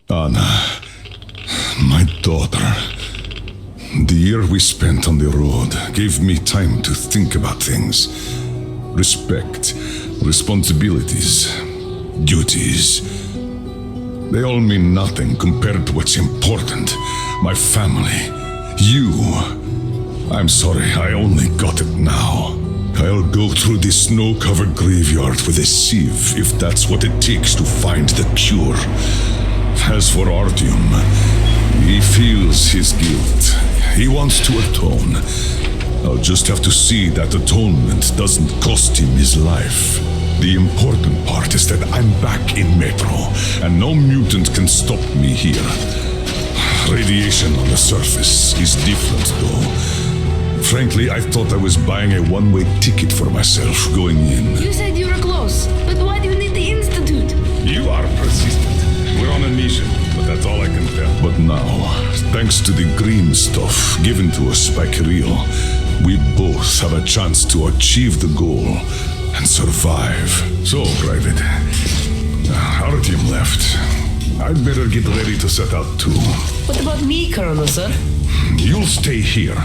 Anna, my daughter. The year we spent on the road gave me time to think about things. Respect, responsibilities, duties. They all mean nothing compared to what's important. My family, you. I'm sorry, I only got it now. I'll go through this snow-covered graveyard with a sieve if that's what it takes to find the cure. As for Artyom, he feels his guilt. He wants to atone. I'll just have to see that atonement doesn't cost him his life. The important part is that I'm back in Metro, and no mutant can stop me here. Radiation on the surface is different, though. Frankly, I thought I was buying a one-way ticket for myself going in. You said you were close, but why do you need the Institute? You are persistent. We're on a mission, but that's all I can tell. But now, thanks to the green stuff given to us by Kirill, we both have a chance to achieve the goal and survive. So, Private, Artyom left. I'd better get ready to set out too. What about me, Colonel, sir? You'll stay here.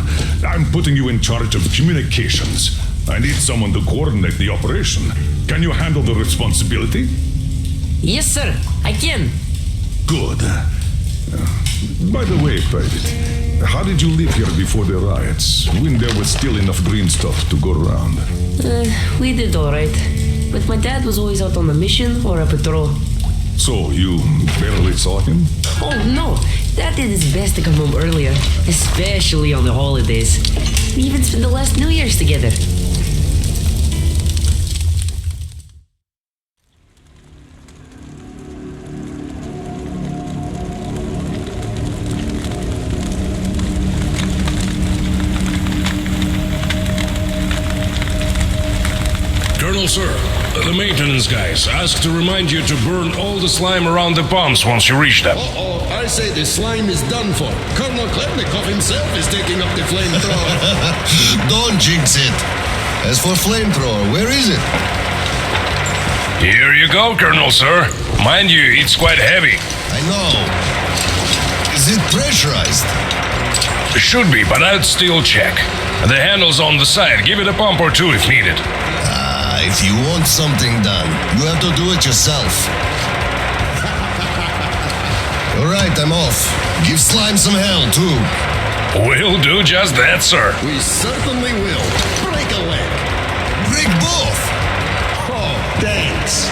I'm putting you in charge of communications. I need someone to coordinate the operation. Can you handle the responsibility? Yes, sir, I can. Good. By the way, Private, how did you live here before the riots, when there was still enough green stuff to go around? We did all right. But my dad was always out on a mission or a patrol. So, you barely saw him? Oh, no. Dad did his best to come home earlier, especially on the holidays. We even spent the last New Year's together. Colonel, sir, the maintenance guys asked to remind you to burn all the slime around the bombs once you reach them. Uh-oh, I say the slime is done for. Colonel Klepnikov himself is taking up the flamethrower. Don't jinx it. As for flamethrower, where is it? Here you go, Colonel, sir. Mind you, it's quite heavy. I know. Is it pressurized? Should be, but I'd still check. The handle's on the side. Give it a pump or two if needed. If you want something done, you have to do it yourself. Alright, I'm off. Give slime some hell, too. We'll do just that, sir. We certainly will. Break a leg. Break both! Oh, thanks.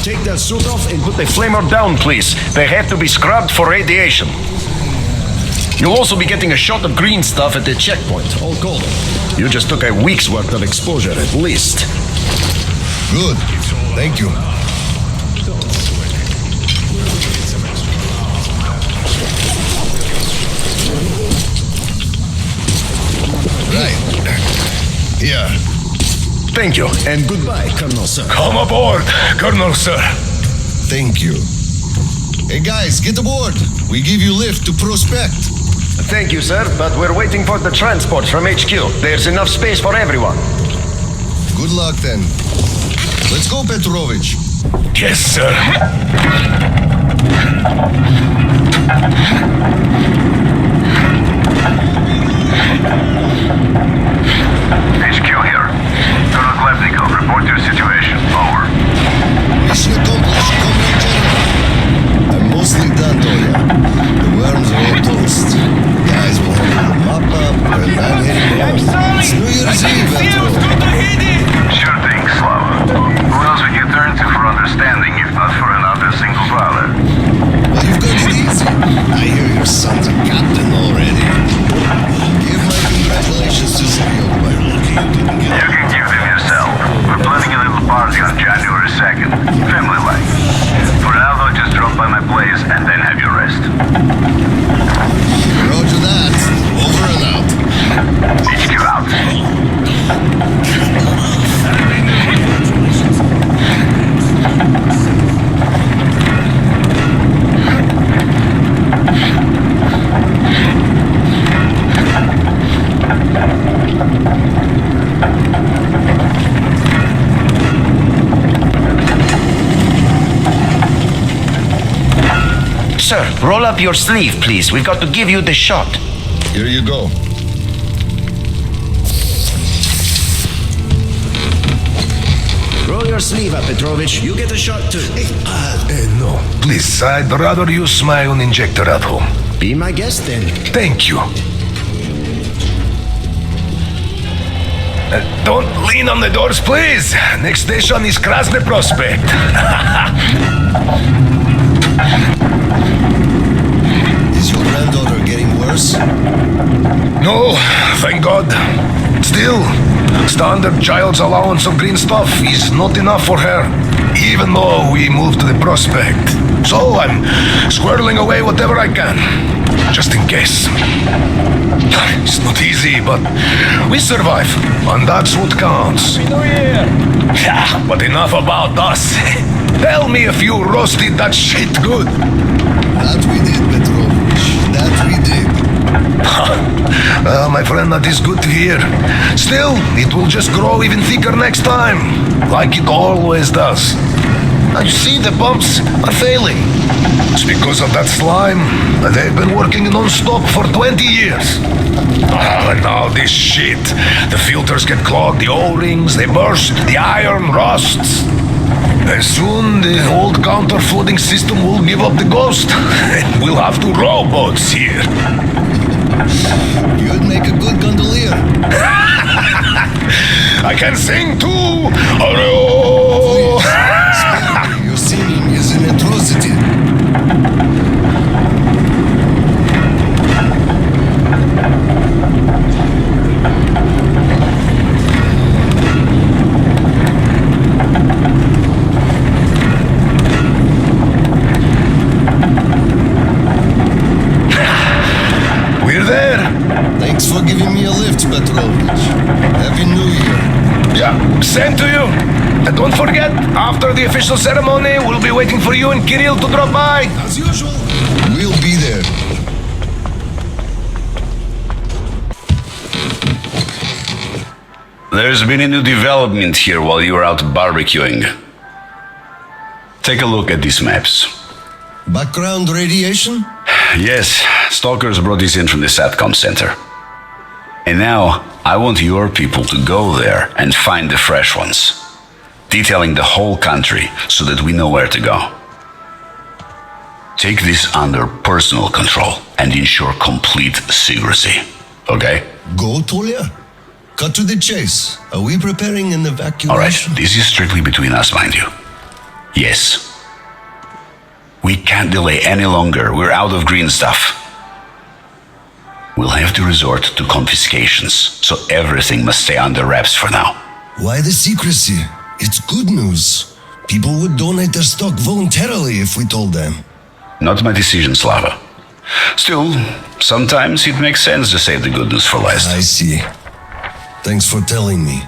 Take that suit off and put the flamer down, please. They have to be scrubbed for radiation. You'll also be getting a shot of green stuff at the checkpoint, all cold. You just took a week's worth of exposure, at least. Good. Thank you. Right. Here. Thank you, and goodbye, Colonel, sir. Come aboard, Colonel, sir. Thank you. Hey guys, get aboard. We give you lift to Prospect. Thank you, sir, but we're waiting for the transport from HQ. There's enough space for everyone. Good luck then. Let's go, Petrovich. Yes, sir. HQ here. Colonel Klevnikov, report your situation. Over. Mission accomplished, Comrade General. I'm mostly done, Toya. The worms are all toast. Guys will handle the mop-up, and I'm heading home. It's New Year's Eve, after all. Sure thing, Slava. Who else would you turn to for understanding if not for another single father? Well, you've got it easy. I hear your son's a captain already. Give my congratulations to Zio by lucky you didn't get You can give them yourself. We're planning a little party on January 2nd. Family-like. For now, though, just drop by my place and then have your rest. Roger that. Over and out. HQ out. Sir, roll up your sleeve, please. We've got to give you the shot. Here you go. Roll your sleeve up, Petrovich. You get a shot too. No, please, I'd rather use my own injector at home. Be my guest then. Thank you. Don't lean on the doors, please. Next station is Krasny Prospect. Is your granddaughter getting worse? No, thank God. Still, standard child's allowance of green stuff is not enough for her, even though we moved to the Prospect. So I'm squirreling away whatever I can, just in case. It's not easy, but we survive, and that's what counts. Yeah, but enough about us. Tell me if you roasted that shit good. That we did, Petrovich. That we did. Well, my friend, that is good to hear. Still, it will just grow even thicker next time, like it always does. Now you see, the pumps are failing. It's because of that slime. They've been working non-stop for 20 years. And now this shit. The filters get clogged, the O-rings, they burst, the iron rusts. And soon the old counter-flooding system will give up the ghost. And we'll have two rowboats here. You'd make a good gondolier. I can sing too. Please, spare me. Your singing is an atrocity. We're there. Thanks for giving me a lift, Petrovich. Happy New Year. Yeah, same to you. And don't forget, after the official ceremony, we'll be waiting for you and Kirill to drop by. As usual. We'll be there. There's been a new development here while you were out barbecuing. Take a look at these maps. Background radiation? Yes, stalkers brought these in from the SATCOM center. And now, I want your people to go there and find the fresh ones, detailing the whole country so that we know where to go. Take this under personal control and ensure complete secrecy, okay? Go, Tolia? Cut to the chase. Are we preparing an evacuation? All right, this is strictly between us, mind you. Yes. We can't delay any longer. We're out of green stuff. We'll have to resort to confiscations, so everything must stay under wraps for now. Why the secrecy? It's good news. People would donate their stock voluntarily if we told them. Not my decision, Slava. Still, sometimes it makes sense to save the good news for last. I see. Thanks for telling me.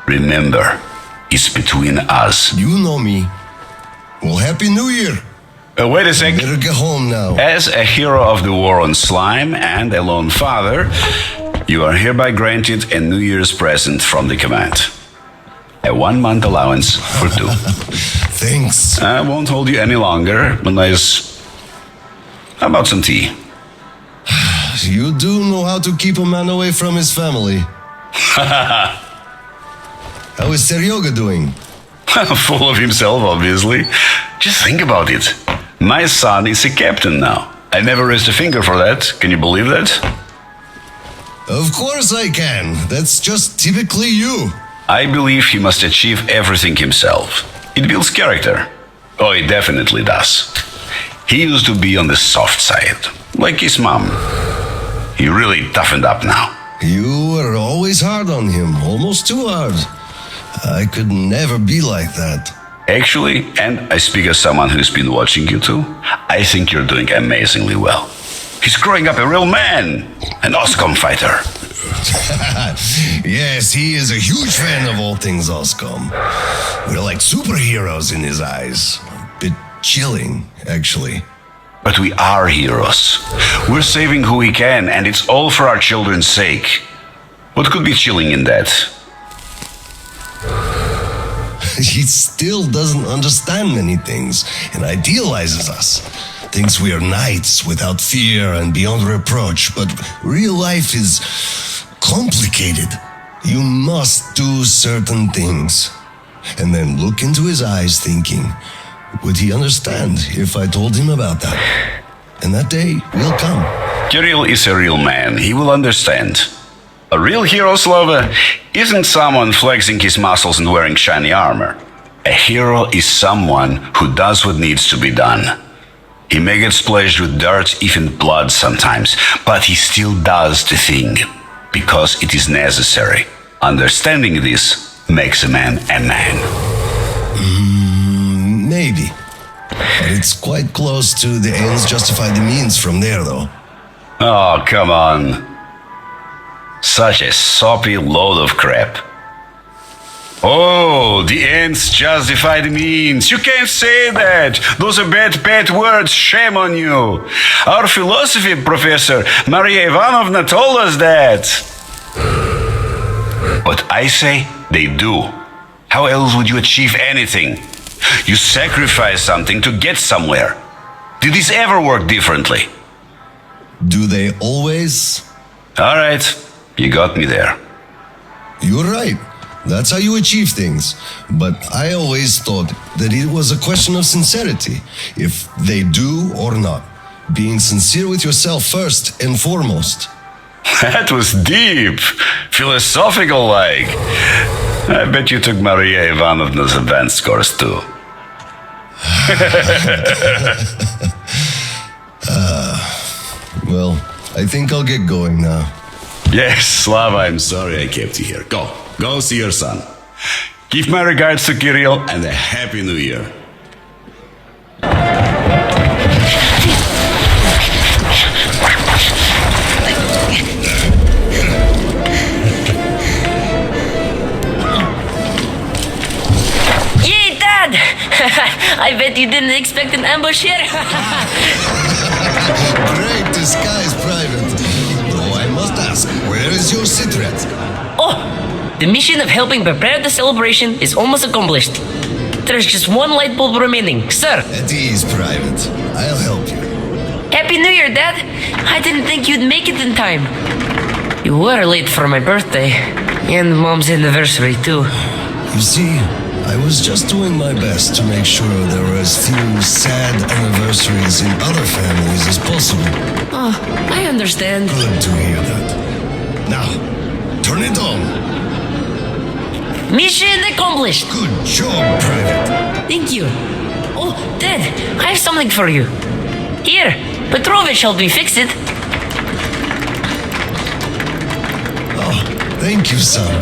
Remember, it's between us. You know me. Well, Happy New Year. Wait a sec. Better get home now. As a hero of the war on slime and a lone father, you are hereby granted a New Year's present from the command. 1-month allowance for 2. Thanks. I won't hold you any longer unless... How about some tea? You do know how to keep a man away from his family. How is Seryoga doing? Full of himself, obviously. Just think about it. My son is a captain now. I never raised a finger for that. Can you believe that? Of course I can. That's just typically you. I believe he must achieve everything himself. It builds character. Oh, it definitely does. He used to be on the soft side, like his mom. He really toughened up now. You were always hard on him, almost too hard. I could never be like that. Actually, and I speak as someone who's been watching you too, I think you're doing amazingly well. He's growing up a real man, an Oscom fighter. Yes, he is a huge fan of all things Oscom. We're like superheroes in his eyes. A bit chilling, actually. But we are heroes. We're saving who we can, and it's all for our children's sake. What could be chilling in that? He still doesn't understand many things and idealizes us. Thinks we are knights without fear and beyond reproach, but real life is complicated. You must do certain things. And then look into his eyes thinking, would he understand if I told him about that? And that day will come. Kirill is a real man. He will understand. A real hero, Slava, isn't someone flexing his muscles and wearing shiny armor. A hero is someone who does what needs to be done. He may get splashed with dirt, even blood sometimes, but he still does the thing, because it is necessary. Understanding this makes a man a man. Maybe. But it's quite close to the ends justify the means from there, though. Oh, come on. Such a soppy load of crap. Oh, the ends justify the means. You can't say that. Those are bad words. Shame on you. Our philosophy professor, Maria Ivanovna, told us that. But I say they do. How else would you achieve anything? You sacrifice something to get somewhere. Did this ever work differently? Do they always? All right, you got me there. You're right. That's how you achieve things. But I always thought that it was a question of sincerity, if they do or not. Being sincere with yourself first and foremost. That was deep, philosophical like. I bet you took Maria Ivanovna's advanced course too. Well, I think I'll get going now. Yes, Slava, I'm sorry I kept you here. Go see your son. Give my regards to Kirill and a Happy New Year. Yay, Dad! I bet you didn't expect an ambush here. Great disguise, Private. Though I must ask, where is your secret? Oh, the mission of helping prepare the celebration is almost accomplished. There's just one light bulb remaining, sir. At ease, Private. I'll help you. Happy New Year, Dad. I didn't think you'd make it in time. You were late for my birthday, and Mom's anniversary, too. You see, I was just doing my best to make sure there were as few sad anniversaries in other families as possible. Oh, I understand. Good to hear that. Now, turn it on. Mission accomplished. Good job, Private. Thank you. Oh, Dad, I have something for you. Here, Petrovich helped me fix it. Oh, thank you, son.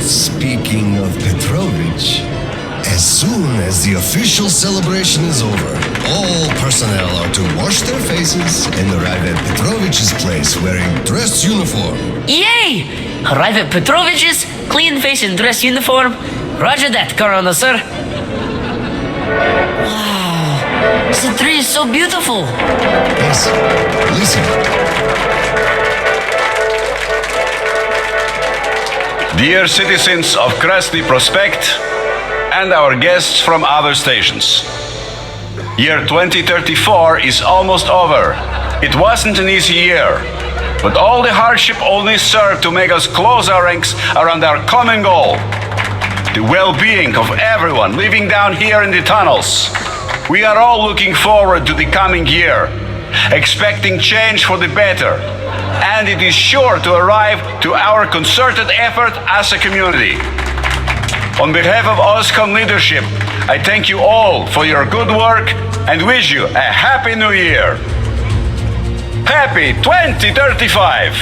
Speaking of Petrovich, as soon as the official celebration is over, all personnel are to wash their faces and arrive at Petrovich's place wearing dress uniform. Yay! Arrive at Petrovich's, clean face and dress uniform. Roger that, Corona, sir. Wow, the tree is so beautiful. Yes, listen. Dear citizens of Krasny Prospect and our guests from other stations, year 2034 is almost over. It wasn't an easy year, but all the hardship only served to make us close our ranks around our common goal, the well-being of everyone living down here in the tunnels. We are all looking forward to the coming year, expecting change for the better, and it is sure to arrive to our concerted effort as a community. On behalf of OSCOM leadership, I thank you all for your good work and wish you a Happy New Year. Happy 2035!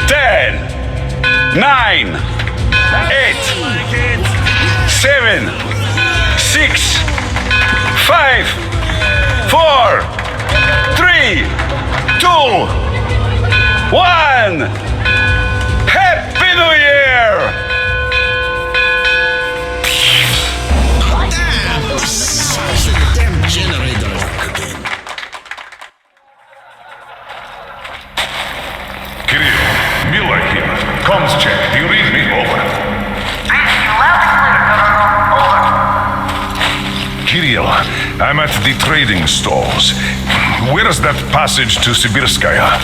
10, 9, 8, 7, 6, 5, 4, 3, 2, 1. Happy New Year! Damn generator. Kirill, Miller here. Comms check. Do you read me? Over. Kirill, I'm at the trading stalls. Where's that passage to Sibirskaya?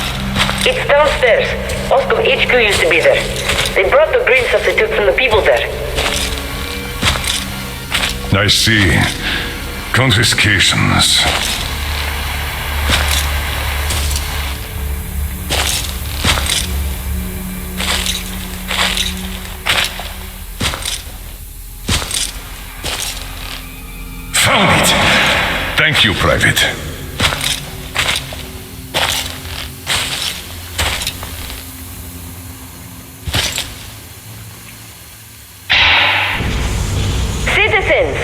It's downstairs. Oscom HQ used to be there. They brought the green substitute from the people there. I see. Confiscations. Found it! Thank you, Private. Citizens,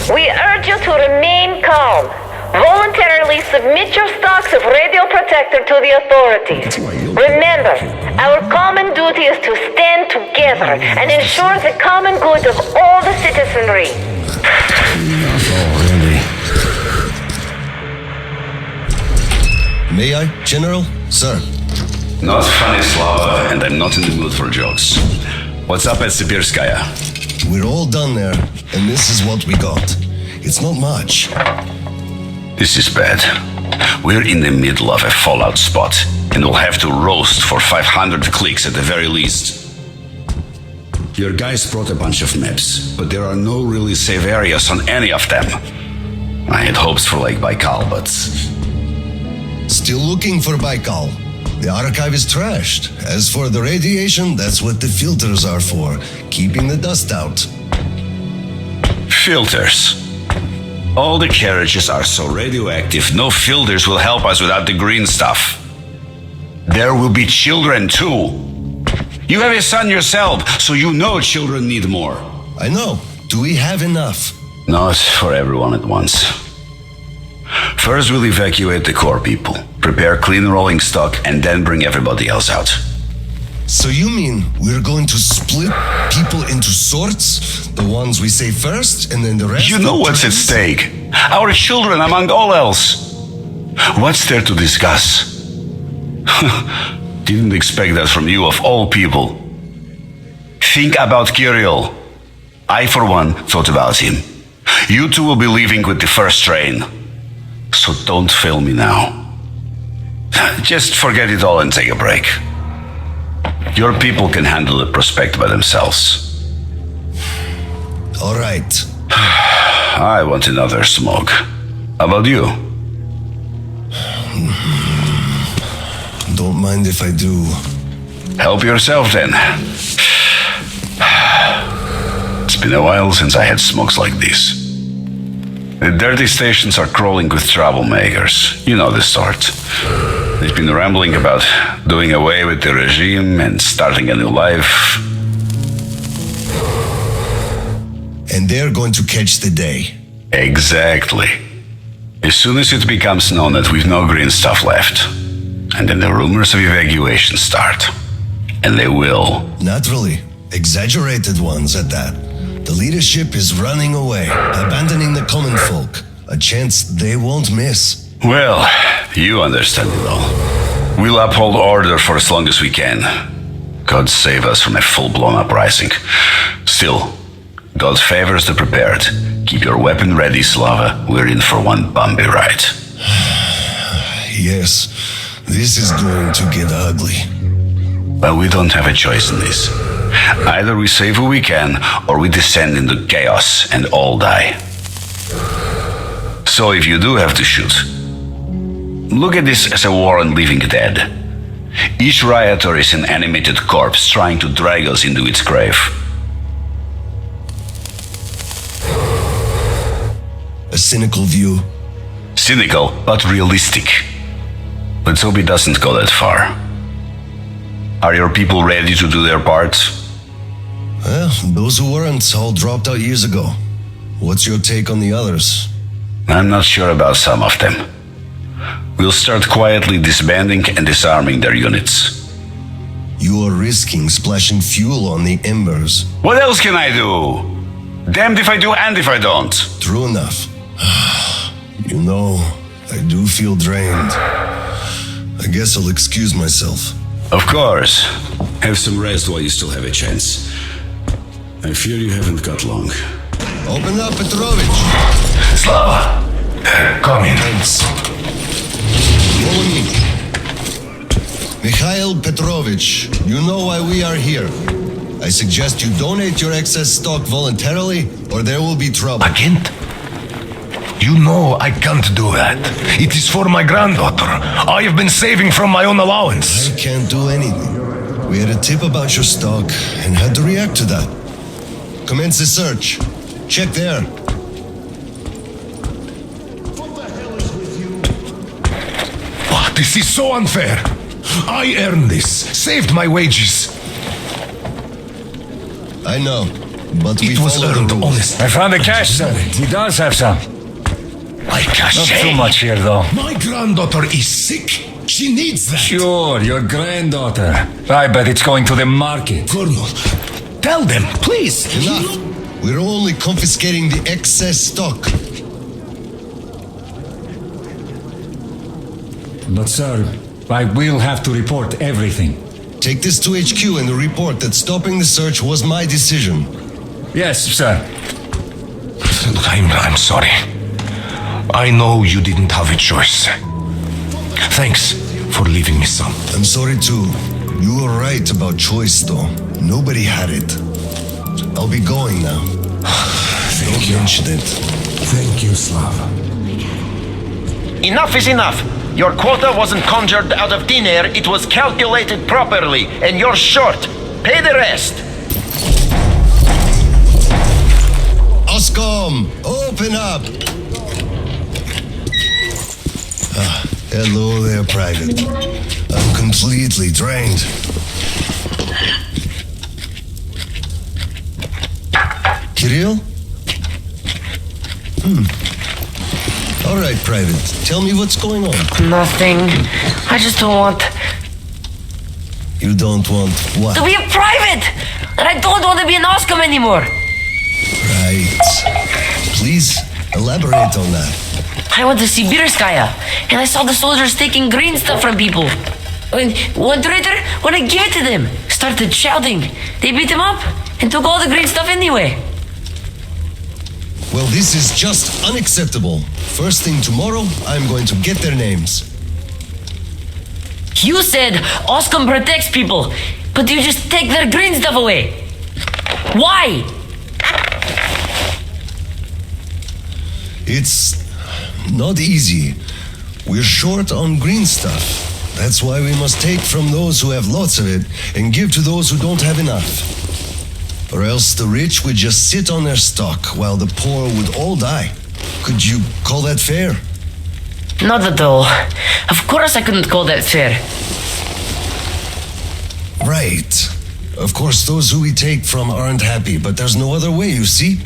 we urge you to remain calm. Voluntarily submit your stocks of radio protector to the authorities. Remember, our common duty is to stand together and ensure the common good of all the citizenry. May I, General? Sir. Not funny, Slava, and I'm not in the mood for jokes. What's up at Sibirskaya? We're all done there, and this is what we got. It's not much. This is bad. We're in the middle of a fallout spot, and we'll have to roast for 500 clicks at the very least. Your guys brought a bunch of maps, but there are no really safe areas on any of them. I had hopes for Lake Baikal, but... Still looking for Baikal. The archive is trashed. As for the radiation, that's what the filters are for, keeping the dust out. Filters. All the carriages are so radioactive, no filters will help us without the green stuff. There will be children too. You have a son yourself, so you know children need more. I know. Do we have enough? Not for everyone at once. First, we'll evacuate the core people, prepare clean rolling stock, and then bring everybody else out. So you mean we're going to split people into sorts? The ones we say first, and then the rest? You know what's at stake. Our children, among all else. What's there to discuss? Didn't expect that from you, of all people. Think about Kirill. I, for one, thought about him. You two will be leaving with the first train. So don't fail me now. Just forget it all and take a break. Your people can handle the prospect by themselves. All right. I want another smoke. How about you? Don't mind if I do. Help yourself then. It's been a while since I had smokes like this. The dirty stations are crawling with troublemakers. You know the sort. They've been rambling about doing away with the regime and starting a new life. And they're going to catch the day. Exactly. As soon as it becomes known that we've no green stuff left, and then the rumors of evacuation start. And they will. Naturally. Exaggerated ones at that. The leadership is running away, abandoning the common folk. A chance they won't miss. Well, you understand it all. We'll uphold order for as long as we can. God save us from a full-blown uprising. Still, God favors the prepared. Keep your weapon ready, Slava. We're in for one bumpy ride. Yes, this is going to get ugly. But we don't have a choice in this. Either we save who we can, or we descend into chaos and all die. So if you do have to shoot, look at this as a war on living dead. Each rioter is an animated corpse trying to drag us into its grave. A cynical view. Cynical, but realistic. Let's hope it doesn't go that far. Are your people ready to do their part? Well, those who weren't all dropped out years ago. What's your take on the others? I'm not sure about some of them. We'll start quietly disbanding and disarming their units. You are risking splashing fuel on the embers. What else can I do? Damned if I do and if I don't. True enough. You know, I do feel drained. I guess I'll excuse myself. Of course. Have some rest while you still have a chance. I fear you haven't got long. Open up, Petrovich. Slava, come in. Thanks. Follow me. Mikhail Petrovich, you know why we are here. I suggest you donate your excess stock voluntarily, or there will be trouble. Agent? You know I can't do that. It is for my granddaughter. I have been saving from my own allowance. I can't do anything. We had a tip about your stock and had to react to that. Commence the search. Check there. Oh, this is so unfair. I earned this, saved my wages. I know, but we It was follow the earned rules. honest. I found the cash, sir. He does have some. My cash. Not too much here, though. My granddaughter is sick. She needs that. Sure, your granddaughter. I bet it's going to the market. Colonel, tell them, please. Enough. We're only confiscating the excess stock. But, sir, I will have to report everything. Take this to HQ and report that stopping the search was my decision. Yes, sir. I'm sorry. I know you didn't have a choice. Thanks for leaving me some. I'm sorry too. You were right about choice though. Nobody had it. I'll be going now. Don't mention it. Thank you, Slava. Enough is enough. Your quota wasn't conjured out of thin air, it was calculated properly, and you're short. Pay the rest. Oscom, open up! Hello there, Private. I'm completely drained. Kirill? All right, Private. Tell me what's going on. Nothing. I just don't want You don't want what? to be a private! And I don't want to be an Oscom anymore! Right. Please elaborate on that. I went to Sibirskaya, and I saw the soldiers taking green stuff from people. And one traitor, when I gave it to them, started shouting. They beat him up and took all the green stuff anyway. Well, this is just unacceptable. First thing tomorrow, I'm going to get their names. You said Oscom protects people, but you just take their green stuff away. Why? It's not easy. We're short on green stuff. That's why we must take from those who have lots of it and give to those who don't have enough. Or else the rich would just sit on their stock while the poor would all die. Could you call that fair? Not at all. Of course I couldn't call that fair. Right. Of course, those who we take from aren't happy, but there's no other way, you see?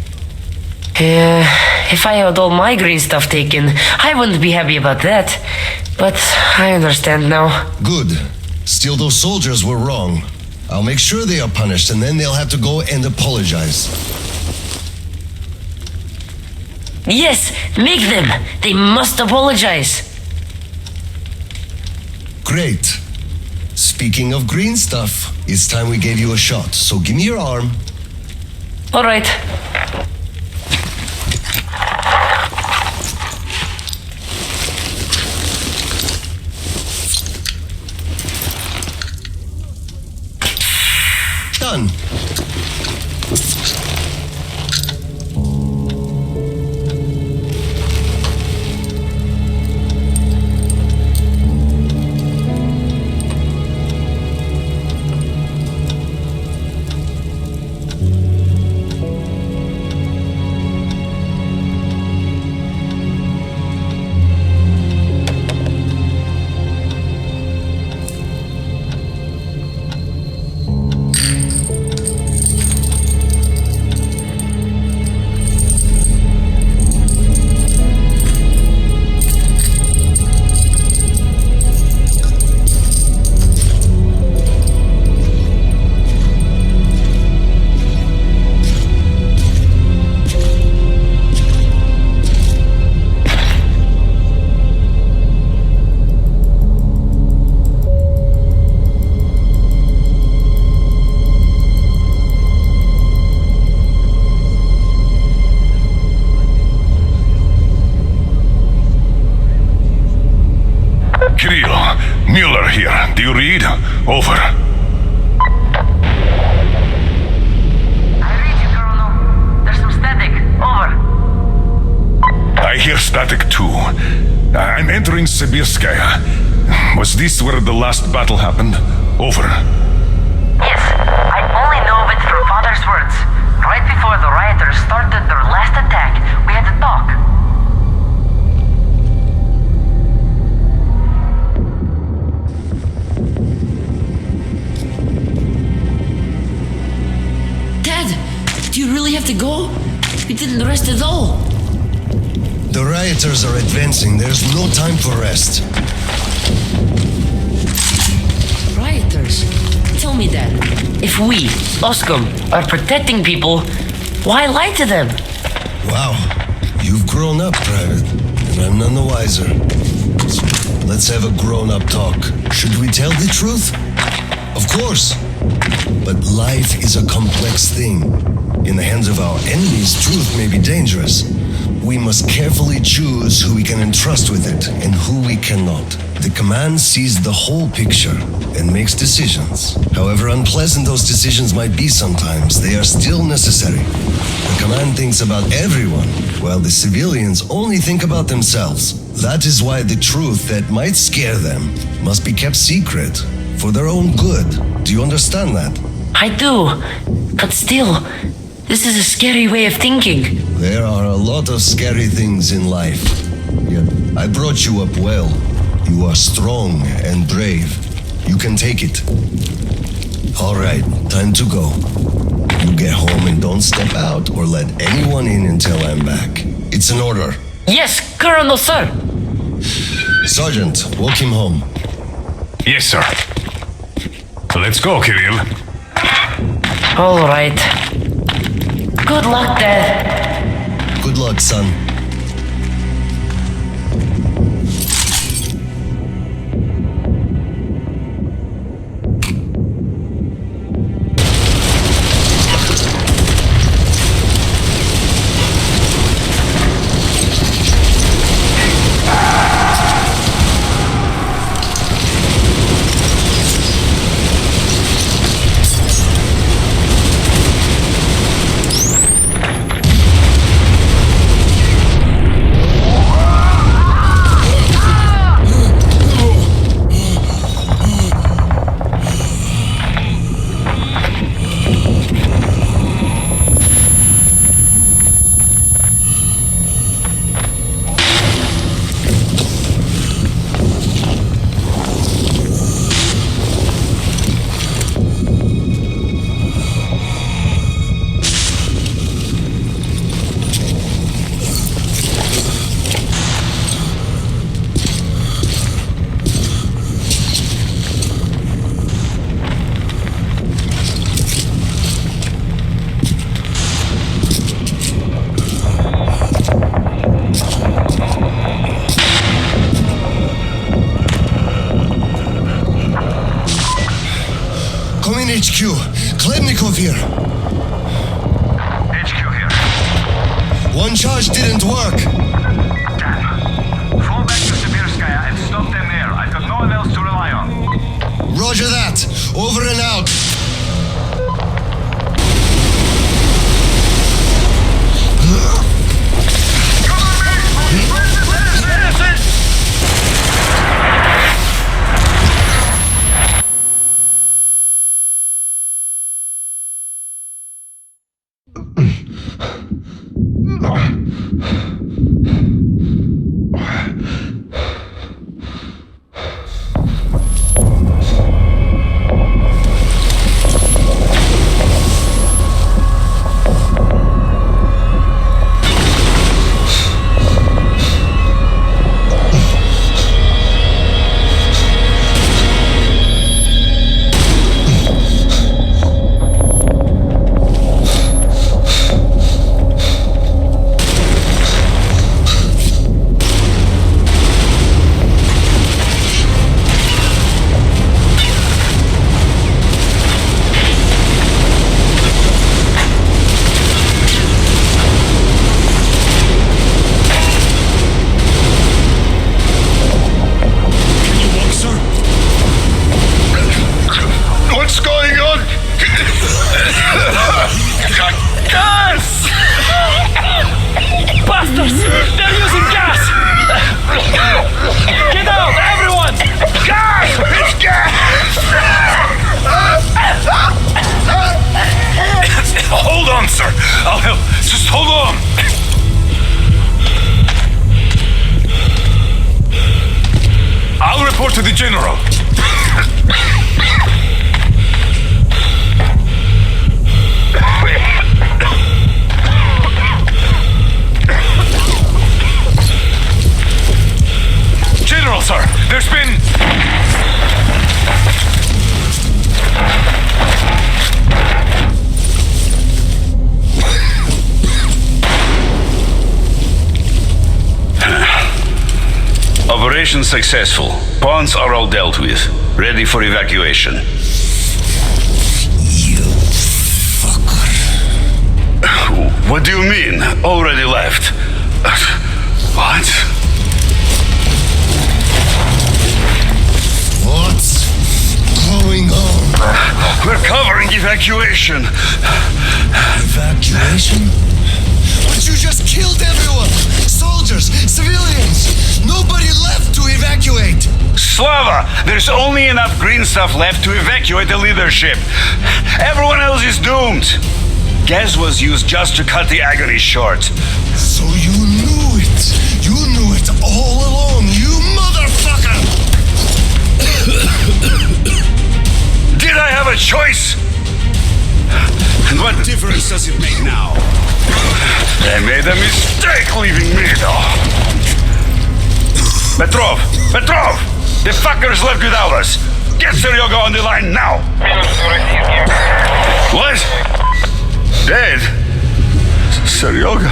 If I had all my green stuff taken, I wouldn't be happy about that. But I understand now. Good. Still, those soldiers were wrong. I'll make sure they are punished, and then they'll have to go and apologize. Yes, make them. They must apologize. Great. Speaking of green stuff, it's time we gave you a shot, so give me your arm. All right. Done. Kirill, Mueller here. Do you read? Over. I read you, Colonel. There's some static. Over. I hear static too. I'm entering Sibirskaya. Was this where the last battle happened? Over. Yes, I only know of it from Father's words. Right before the rioters started their last attack, we had to talk. Dad, do you really have to go? You didn't rest at all. The rioters are advancing. There's no time for rest. Rioters? Tell me that. If we, Oscom, are protecting people, why lie to them? Wow, you've grown up, Private, and I'm none the wiser. So let's have a grown-up talk. Should we tell the truth? Of course. But life is a complex thing. In the hands of our enemies, truth may be dangerous. We must carefully choose who we can entrust with it and who we cannot. The command sees the whole picture and makes decisions. However unpleasant those decisions might be sometimes, they are still necessary. The command thinks about everyone, while the civilians only think about themselves. That is why the truth that might scare them must be kept secret, for their own good. Do you understand that? I do, but still, this is a scary way of thinking. There are a lot of scary things in life. Yet I brought you up well. You are strong and brave. You can take it. All right, time to go. You get home and don't step out or let anyone in until I'm back. It's an order. Yes, Colonel, sir. Sergeant, walk him home. Yes, sir. Let's go, Kirill. All right. Good luck, Dad. Good luck, son. HQ, Khlebnikov here. HQ here. One charge didn't work. Damn. Fall back to Sibirskaya and stop them there. I've got no one else to rely on. Roger that. Over and out. To the general. General, sir, there's been... Operation successful. Pawns are all dealt with. Ready for evacuation. You fucker. What do you mean? Already left? What? What's going on? We're covering evacuation. Evacuation? But you just killed everyone! Soldiers, civilians! Nobody left to evacuate! Slava, there's only enough green stuff left to evacuate the leadership. Everyone else is doomed. Gas was used just to cut the agony short. So you knew it! You knew it all along, you motherfucker! Did I have a choice? And what difference does it make now? They made a mistake leaving me, though. Petrov! Petrov! The fuckers left without us! Get Seryoga on the line now! What? Dead? Seryoga?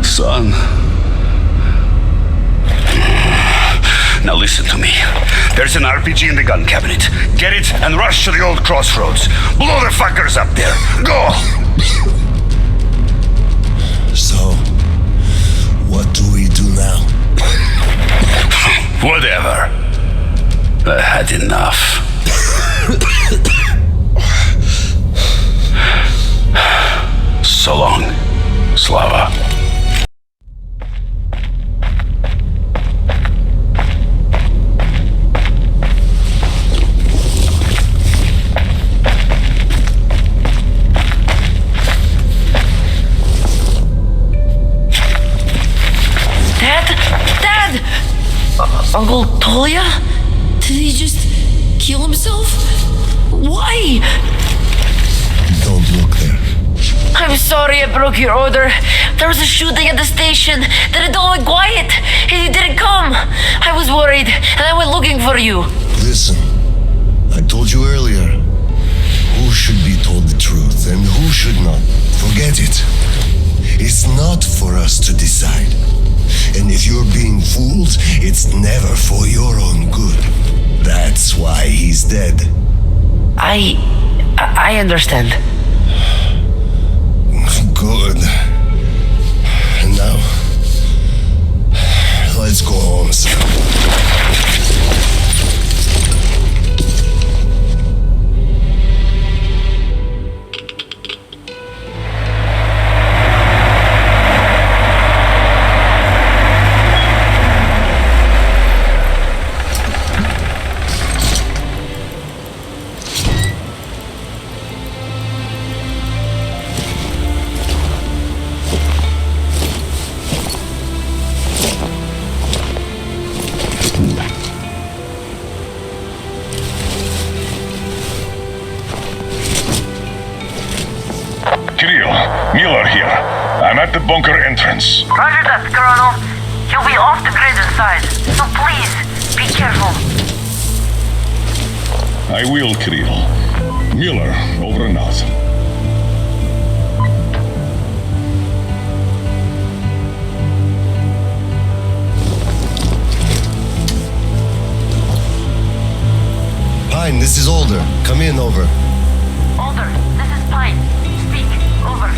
Son? Now listen to me. There's an RPG in the gun cabinet. Get it and rush to the old crossroads. Blow the fuckers up there. Go! So, what do we do now? Whatever. I had enough. So long, Slava. Uncle Tolia? Did he just kill himself? Why? Don't look there. I'm sorry I broke your order. There was a shooting at the station. Then it all went quiet. And you didn't come. I was worried, and I went looking for you. Listen, I told you earlier, who should be told the truth and who should not. Forget it. It's not for us to decide. And if you're being fooled, it's never for your own good. That's why he's dead. I understand. Good. And now, let's go home, son. Kirill, Miller here. I'm at the bunker entrance. Roger that, Colonel. He'll be off the grid inside, so please, be careful. I will, Kirill. Miller, over and out. Pine, this is Older. Come in, over. Older, this is Pine. Speak, over.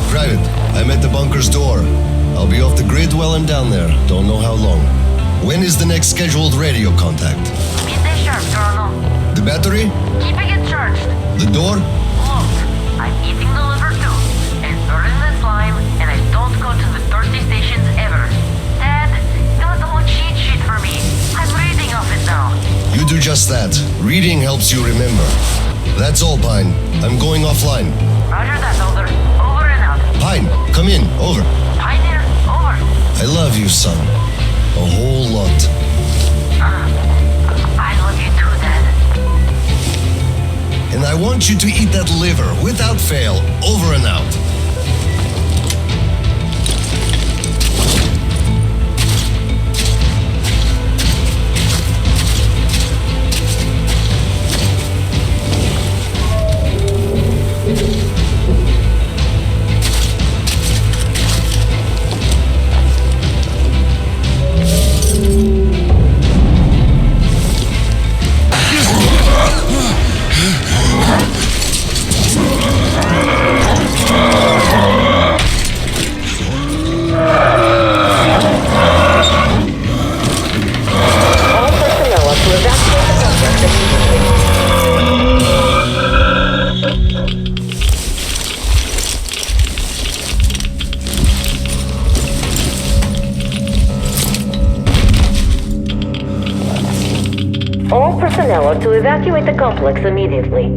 Private, I'm at the bunker's door. I'll be off the grid while I'm down there. Don't know how long. When is the next scheduled radio contact? Midday sharp, Colonel. The battery? Keeping it charged. The door? Look, I'm eating the liver too, and burning the slime, and I don't go to the thirsty stations ever. Dad, do the whole cheat sheet for me. I'm reading off it now. You do just that. Reading helps you remember. That's all, Pine. I'm going offline. Roger that, Older. Over and out. Pine, come in. Over. Pine here. Over. I love you, son. A whole lot. I love you too, Dad. And I want you to eat that liver without fail. Over and out. All personnel are to evacuate the complex immediately.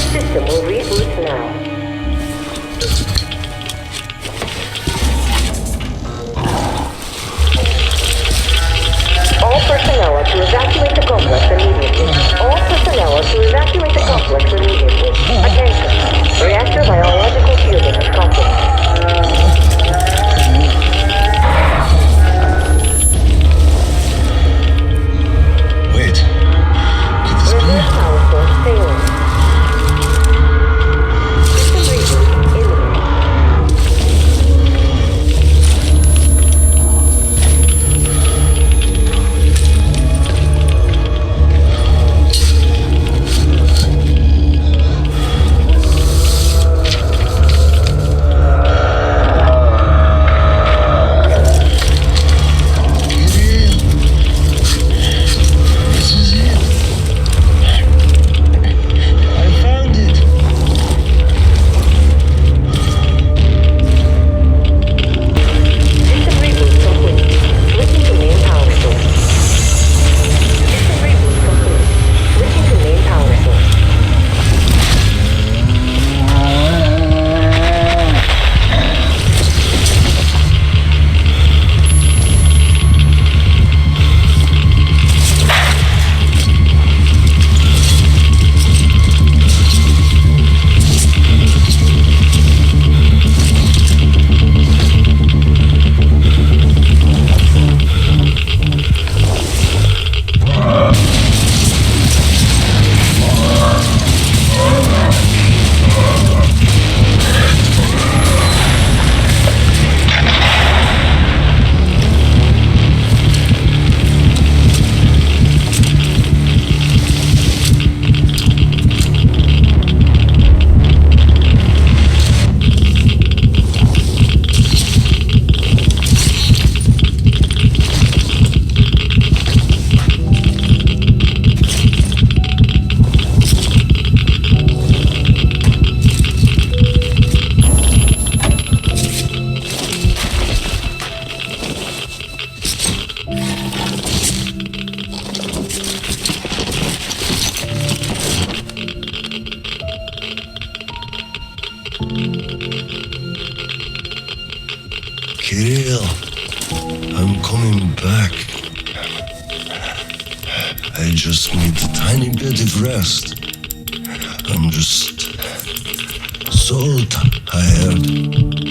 System will reboot now. All personnel are to evacuate the complex immediately. All personnel are to evacuate the complex immediately. Attention. Reactor biological fusion is complete. Wait. Could this be? Reverse power source failing. System reboot imminent. Kirill, I'm coming back. I just need a tiny bit of rest. I'm just so tired.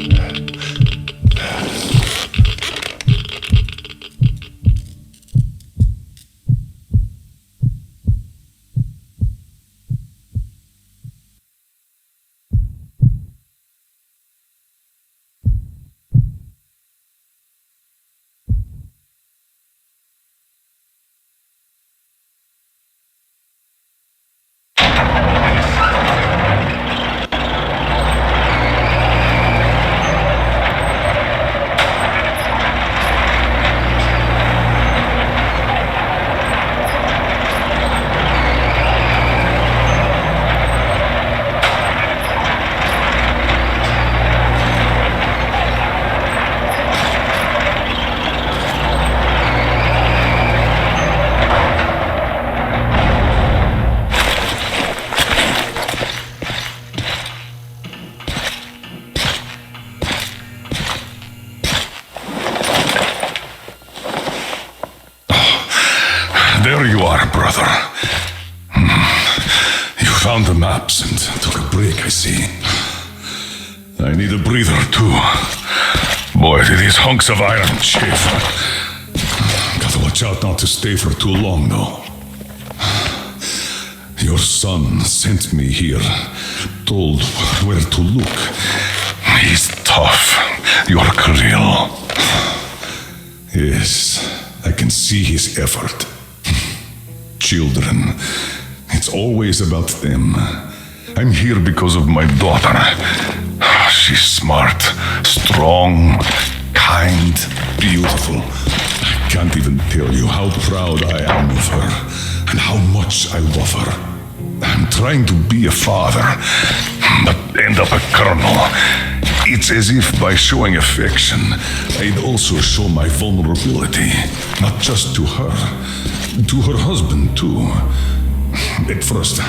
There you are, brother. You found the maps and took a break, I see. I need a breather, too. Boy, do these hunks of iron chafe. Gotta watch out not to stay for too long, though. Your son sent me here, told where to look. He's tough, your Kirill. Yes, I can see his effort. Children, it's always about them. I'm here because of my daughter. She's smart, strong, kind, beautiful. I can't even tell you how proud I am of her and how much I love her. I'm trying to be a father, but end up a colonel. It's as if by showing affection, I'd also show my vulnerability, not just to her, to her husband too. At first,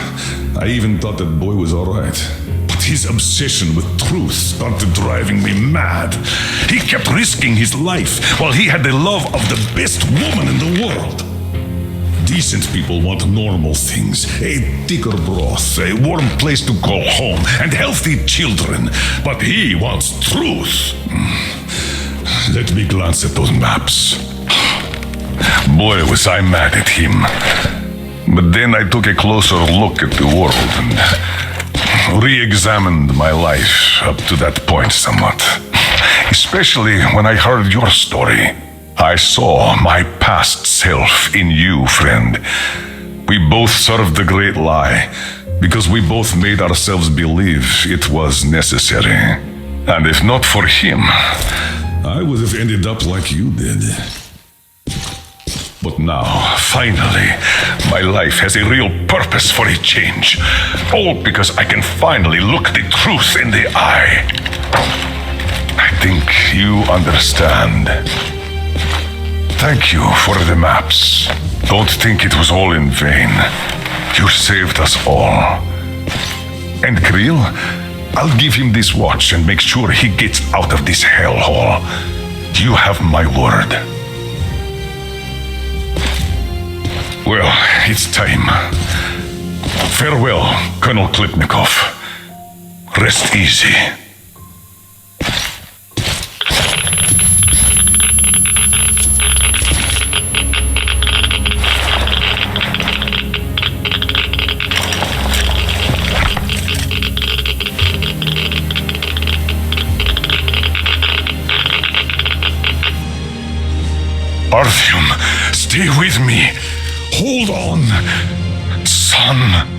I even thought that boy was alright. But his obsession with truth started driving me mad. He kept risking his life while he had the love of the best woman in the world. Decent people want normal things. A thicker broth, a warm place to call home, and healthy children. But he wants truth. Let me glance at those maps. Boy, was I mad at him. But then I took a closer look at the world and re-examined my life up to that point somewhat. Especially when I heard your story. I saw my past self in you, friend. We both served the great lie because we both made ourselves believe it was necessary. And if not for him, I would have ended up like you did. But now, finally, my life has a real purpose for a change. All because I can finally look the truth in the eye. I think you understand. Thank you for the maps. Don't think it was all in vain. You saved us all. And Kirill, I'll give him this watch and make sure he gets out of this hellhole. You have my word. Well, it's time. Farewell, Colonel Klipnikov. Rest easy. Artyom, stay with me. Hold on, son.